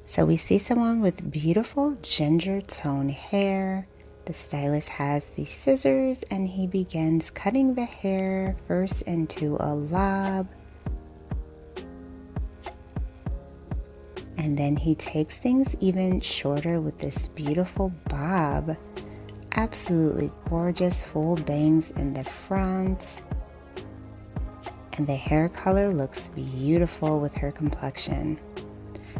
So we see someone with beautiful ginger tone hair. The stylist has the scissors and he begins cutting the hair first into a lob. And then he takes things even shorter with this beautiful bob. Absolutely gorgeous full bangs in the front. And the hair color looks beautiful with her complexion.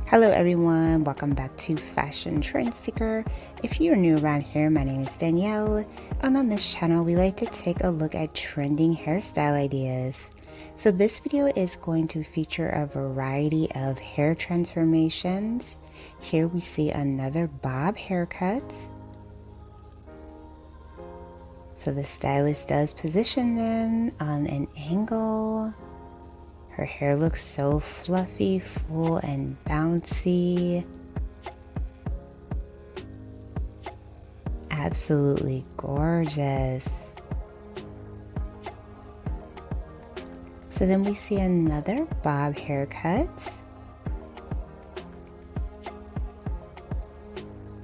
Hello everyone, welcome back to Fashion Trend Seeker. If you're new around here, my name is Danielle, and on this channel we like to take a look at trending hairstyle ideas. So this video is going to feature a variety of hair transformations. Here we see another bob haircut. So the stylist does position them on an angle. Her hair looks so fluffy, full, and bouncy. Absolutely gorgeous. So then we see another bob haircut.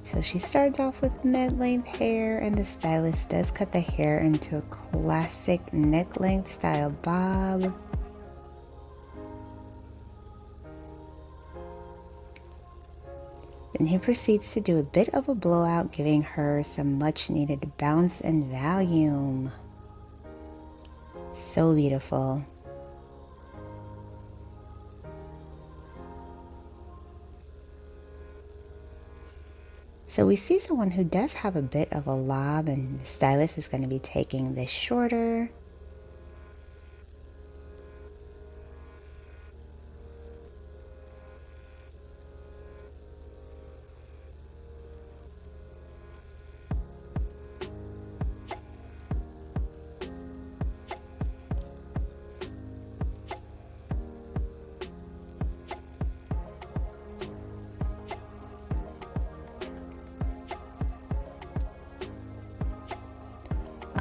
So she starts off with mid-length hair, and the stylist does cut the hair into a classic neck-length style bob. Then he proceeds to do a bit of a blowout, giving her some much needed bounce and volume. So beautiful. So we see someone who does have a bit of a lob, and the stylist is going to be taking this shorter.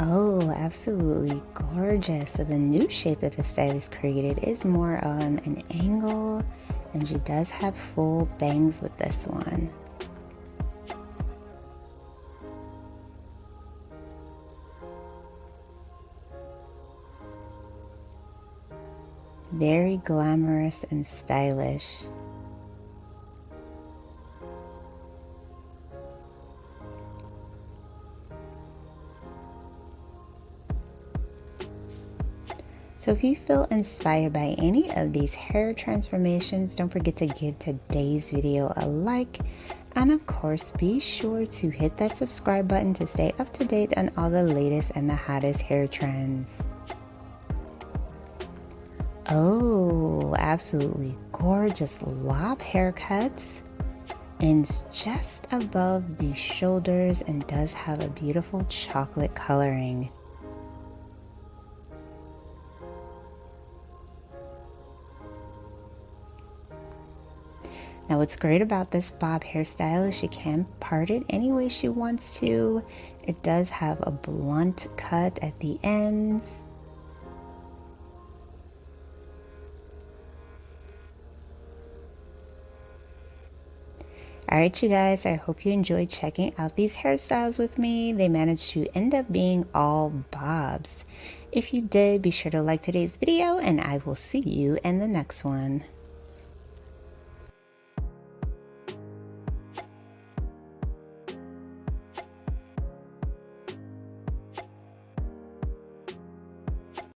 Oh, absolutely gorgeous. So the new shape that the stylist created is more on an angle, and she does have full bangs with this one. Very glamorous and stylish. So if you feel inspired by any of these hair transformations, don't forget to give today's video a like. And of course, be sure to hit that subscribe button to stay up to date on all the latest and the hottest hair trends. Oh, absolutely gorgeous lob haircuts. Ends just above the shoulders and does have a beautiful chocolate coloring. Now what's great about this bob hairstyle is she can part it any way she wants to. It does have a blunt cut at the ends. Alright you guys, I hope you enjoyed checking out these hairstyles with me. They managed to end up being all bobs. If you did, be sure to like today's video and I will see you in the next one.